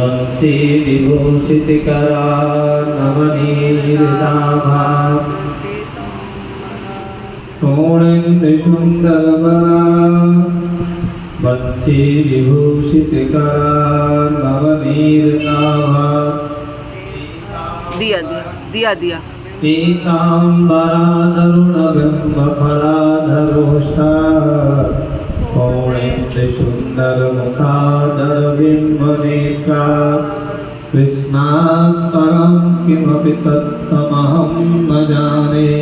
बंसी विभूषितकरा नवनीरदाभा तोणेन्द्र सुंदरबला बंसी विभूषितकरा नवनीरदाभा दिया दिया दिया दिया पीताम्बराधरुणबिम्बफलाधरोष्ठा पौणेन्द्र सुंदरमुखाधर बिम्बनेत्रा कृष्णात् परं किमपि तत्त्वमहं न जाने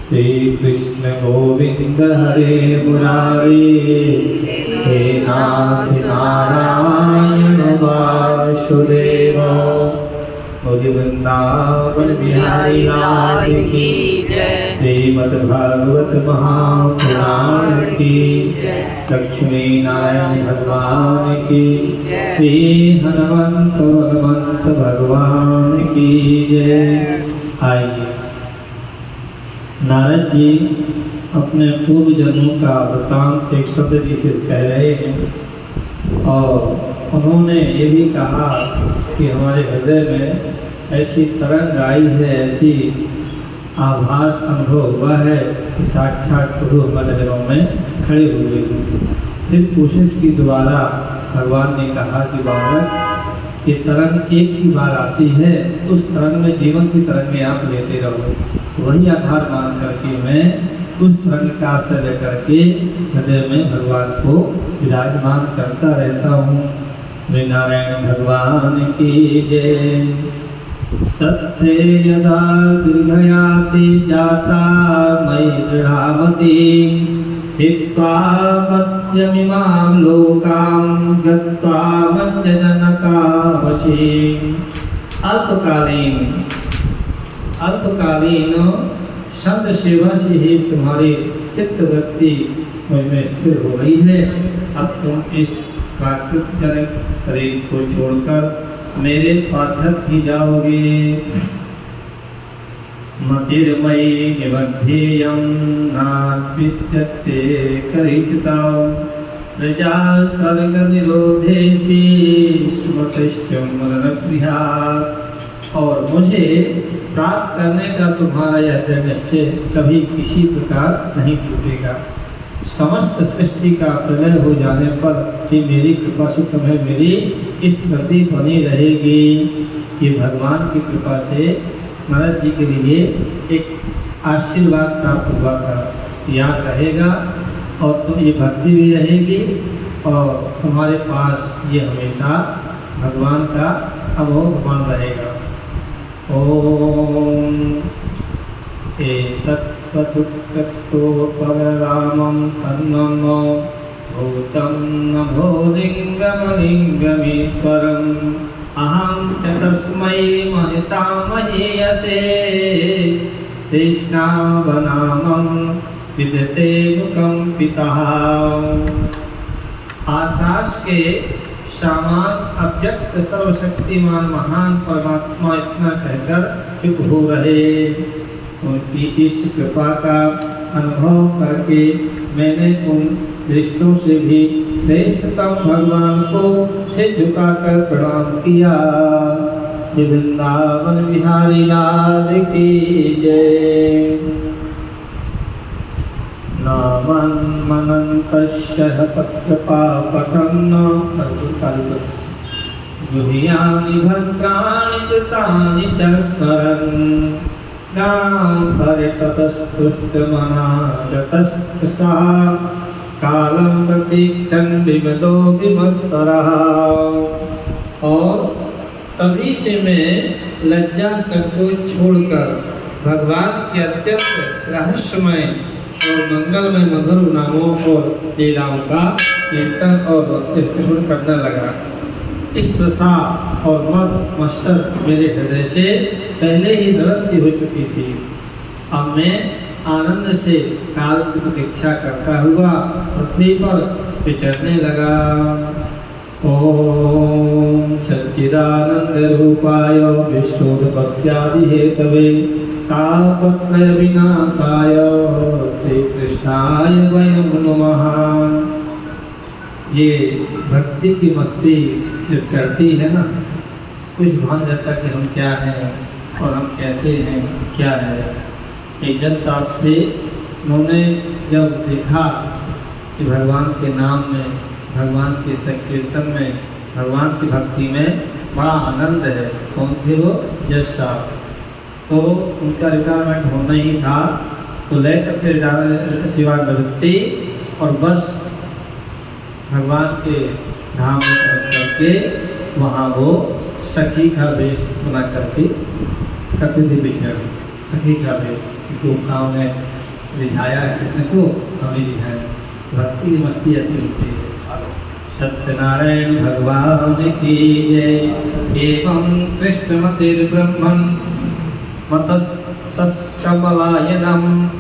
श्रीकृष्ण गोविन्द हरे मुरारे हे नाथ नारायण वासुदेव बोलिए वृंदावन बिहारी लाल की जय। श्रीमद्भागवत महापुराण की जय। लक्ष्मी नारायण भगवान की जय। श्री हनुमंत हनुमंत भगवान की जय। आइए नारद जी अपने पूर्व जन्मों का वृतांत एक शब्द जी से कह रहे हैं और उन्होंने ये भी कहा कि हमारे हृदय में ऐसी तरंग आई है, ऐसी आभास अनुभव हुआ है कि साक्षात प्रभु हमारे नजरों में खड़े हुए। फिर कोशिश की दोबारा भगवान ने कहा कि बालक ये तरंग एक ही बार आती है, उस तरंग में जीवन की तरंगें आप लेते रहो। वही आधार मान करके मैं उस तरंग का आश्रय करके हृदय में भगवान को विराजमान करता रहता हूँ। नारायण भगवान की जय। सत्य यदा दीर्घयाति जाता मयि दृढ़ामति हित्वा मध्यमिमां लोकां गत्वा मज्जननकामशी। अल्पकालीन संत सेवा से ही तुम्हारी चित्तवृत्ति मुझमें स्थिर हो गई है। अब तुम इस प्राकृतिक शरीर को छोड़कर मेरे पाठक ही जाओगे। मतिर्मयि निबद्धेयं नाद्विद्यते करिचिता प्रजा सर्ग निरोधेति स्मृतिश्च मरणगृहात्। और मुझे प्राप्त करने का तुम्हारा यह निश्चय कभी किसी प्रकार नहीं टूटेगा। समस्त सृष्टि का प्रलय हो जाने पर कि मेरी कृपा से तुम्हें मेरी स्मृति बनी रहेगी। ये भगवान की कृपा से नारद जी के लिए एक आशीर्वाद प्राप्त हुआ था। याद रहेगा और तुम ये भक्ति भी रहेगी और तुम्हारे पास ये हमेशा भगवान का अमोघ मन रहेगा। ओम तत्त्वदुक्तो पररामं तन्मम भूतं नभो लिङ्गमलिङ्गमीश्वरम् अहं च तस्मै महितामहीयसे कृष्णावनामं विदते नुकम्पितः। आकाश के समान अव्यक्त सर्वशक्तिमान महान परमात्मा इतना कहकर चुप हो रहे। उनकी इस कृपा का अनुभव करके मैंने उन दृष्टों से भी श्रेष्ठतम भगवान को सिर झुकाकर प्रणाम किया। वृंदावन बिहारी लाल की जय। नामन्मनन्तस्य पत्रपापकं गुह्यानि भद्राणि कृतानि च स्मरन् ततस्तुष्टमनागतस्तसा कालं प्रतीक्षन् विगतो विमत्सरः। और तभी से मैं लज्जा संकोच छोड़कर भगवान के अत्यंत रहस्यमय और मंगलमय मधुर नामों और लीलाओं का कीर्तन और स्मरण करने लगा। इस प्रसाद और मद मत्सर मेरे हृदय से पहले ही निवृत्ति हो चुकी थी। अब मैं आनंद से काल की प्रतीक्षा करता हुआ पृथ्वी पर विचरने लगा। ओम सच्चिदानंद रूपाय विश्वोत्पत्त्यादि हेतवे तापत्रय विनाशाय श्री कृष्णाय वयं नमः। ये भक्ति की मस्ती जो चढ़ती है ना, कुछ भान रहता कि हम क्या हैं और हम कैसे हैं, क्या है। एक जज साहब से उन्होंने जब देखा कि भगवान के नाम में, भगवान के संकीर्तन में, भगवान की भक्ति में बड़ा आनंद है। कौन थे वो? जज साहब। तो उनका रिटायरमेंट होना ही था, तो लेकर फिर सेवानिवृत्ति और बस भगवान के धाम में पहुँच करके वहाँ वो सखी का वेश बना करके करते थे विचरण। सखी का वेश को गाँव में रिझाया है, किसने को? हमें रिझाया। भक्ति मस्ती ऐसी होती है। सत्यनारायण भगवान की जय। एवं कृष्णमतिर ब्रह्मन् मतस्तपलायनं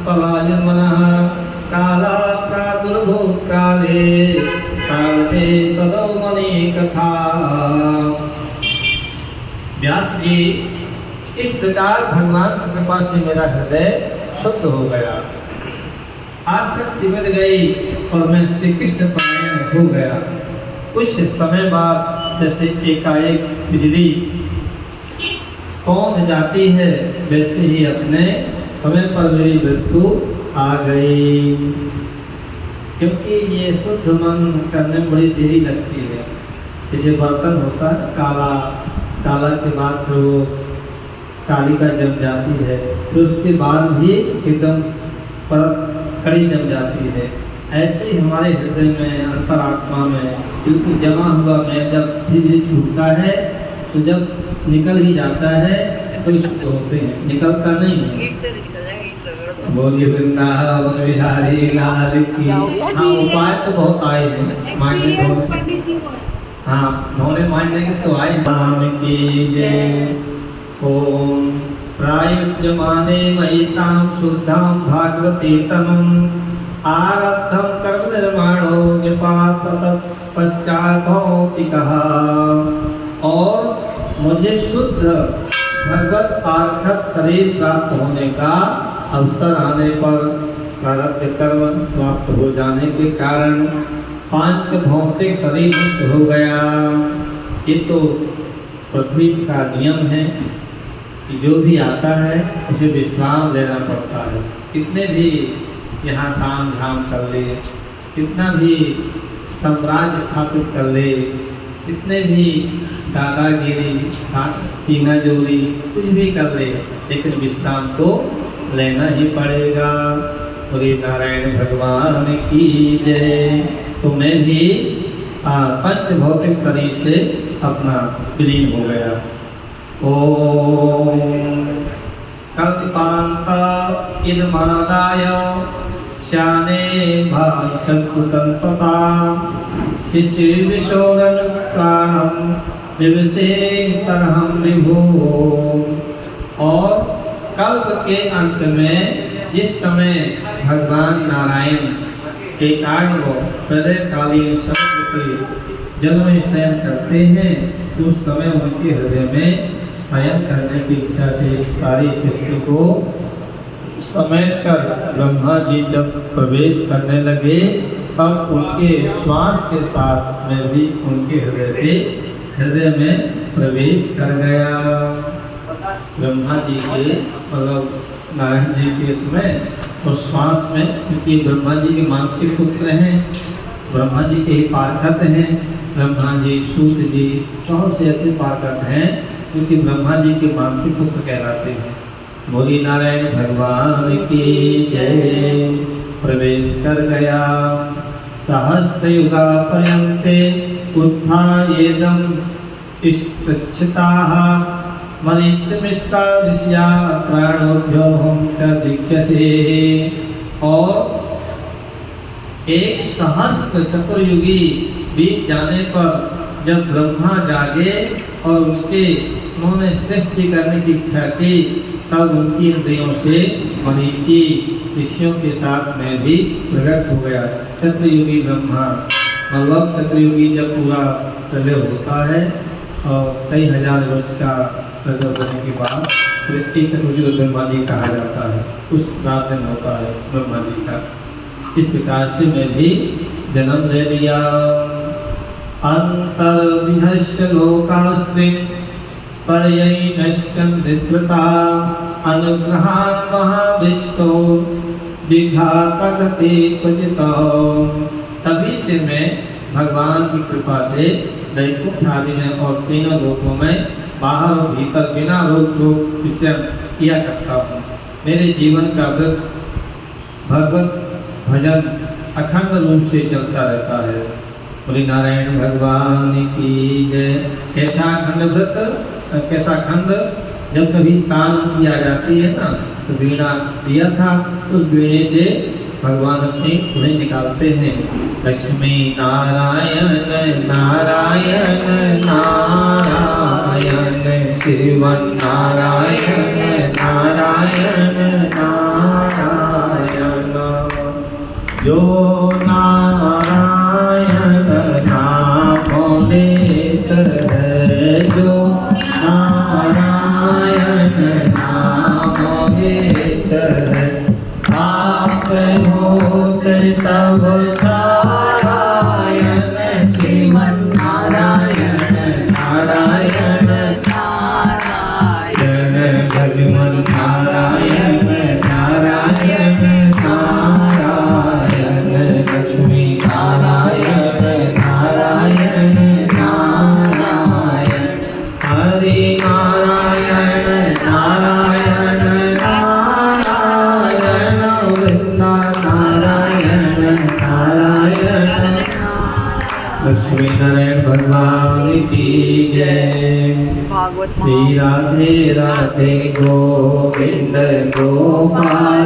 पलायनमनः काला प्रादुर्भूत काले काले सदौ मणि कथा। व्यास जी, इस प्रकार भगवान की कृपा से मेरा हृदय शुद्ध हो गया, आसक्ति मिट गई और मैं श्री कृष्ण परायण हो गया। कुछ समय बाद जैसे एकाएक बिजली कौंध जाती है, वैसे ही अपने समय पर मेरी मृत्यु आ गई। क्योंकि ये शुद्ध मन करने में बड़ी देरी लगती है। जैसे बर्तन होता है काला, काला के बाद फिर वो कालिका जम जाती है, फिर उसके बाद भी एकदम परत कड़ी जम जाती है। ऐसे ही हमारे हृदय में, अंतरात्मा में बिल्कुल जमा हुआ मैं जब धीरे छूटता है, तो जब निकल ही जाता है तो शुद्ध होते हैं, निकलता नहीं है। बोलिए वृंदावन बिहारी लाल की। हाँ, उपाय तो बहुत आए हैं, मांगने धोने, हाँ धोने मांगने के तो आए। नाम की जय। ओम प्रायुज्यमाने मयितां शुद्धां भागवती तनुम् आरब्धं कर्म निर्माणो निपात पश्चात् भौतिकः। और मुझे शुद्ध भगवत आर्षद शरीर प्राप्त होने का अवसर आने पर प्रारब्ध कर्म समाप्त हो जाने के कारण पांच भौतिक शरीर मुक्त हो गया। ये तो पृथ्वी का नियम है कि जो भी आता है उसे विश्राम लेना पड़ता है। कितने भी यहाँ काम धाम कर ले, कितना भी साम्राज्य स्थापित कर ले, कितने भी दादागिरी, सीना जोरी, कुछ भी कर ले, लेकिन विश्राम तो लेना ही पड़ेगा। बोले नारायण भगवान की जय। तो मैं भी पंच भौतिक शरीर से अपना विलीन हो गया। ओम कल्पांता इदमादाय श्याने भाई संकुतंतता शिशिर विशोरन प्राणम विवसे तरहम विभो। और कल्प के अंत में जिस समय भगवान नारायण के कारण वो हृदयकालीन समुद्र के जल में शयन करते हैं, तो उस समय उनके हृदय में शयन करने की इच्छा से इस सारी सृष्टि को समेट कर ब्रह्मा जी जब प्रवेश करने लगे, तब उनके श्वास के साथ मैं भी उनके हृदय में प्रवेश कर गया। ब्रह्मा जी के मतलब नारायण जी के समय और श्वास में, क्योंकि ब्रह्मा जी के मानसिक पुत्र हैं, ब्रह्मा जी के ही पार्षद हैं, ब्रह्मा जी, सूत जी, बहुत से ऐसे पार्षद हैं क्योंकि ब्रह्मा जी के मानसिक पुत्र कहलाते हैं। बोली नारायण भगवान की जय। प्रवेश कर गया सहस्त्र युगा पर्यन्ते उत्थायेदं स्थिताः मरीचिमिश्रा ऋषिया प्राणोभ्योऽहं च दिक्यसे। और एक सहस्त्र चतुर्युगी बीत जाने पर जब ब्रह्मा जागे और उन्होंने सृष्टि करने की इच्छा की, तब उनकी इंद्रियों से मरीचि ऋषियों के साथ में भी प्रकट हो गया। चतुर्युगी ब्रह्मा, मतलब चतुर्युगी जब पूरा प्रलय होता है और कई हजार वर्ष का प्रलय होने के बाद सृष्टि चतुर्युगी ब्रह्मा जी कहा जाता है, उस रात दिन होता है ब्रह्मा जी का। इस प्रकार से मैं भी जन्म ले लिया। अंतर्विहस्य लोकास्ते परयैनश्चन्द्रित्रता अनुग्रहान् महाविष्टो विघातगते क्वचित्। तभी से मैं भगवान की कृपा से वैकुंठ आदि में और तीनों लोकों में बाहर और भीतर बिना रोक टोक विचरण किया करता हूँ। मेरे जीवन का व्रत भगवत भजन अखंड रूप से चलता रहता है। बोले नारायण भगवान की जय। कैसा अखंड व्रत, कैसा अखंड, जब कभी तान किया जाती है ना तो वीणा दिया था, उस वीणे से भगवान अपनी धुनें निकालते हैं। लक्ष्मी नारायण नारायण नारायण शिव नारायण नारायण नारायण। जो नारायण नाम लेत है, जो नारायण नाम लेत है, आप होते सब नारायण श्रीमन नारायण नारायण नारायण भगवन नारायण नारायण नारायण लक्ष्मी नारायण नारायण नारायण हरि नारायण नारायण नारायण वृंदा नारायण नारायण। लक्ष्मी नारायण भगवान की जय। भागवत श्री राधे राधे गोविंद गोपाल।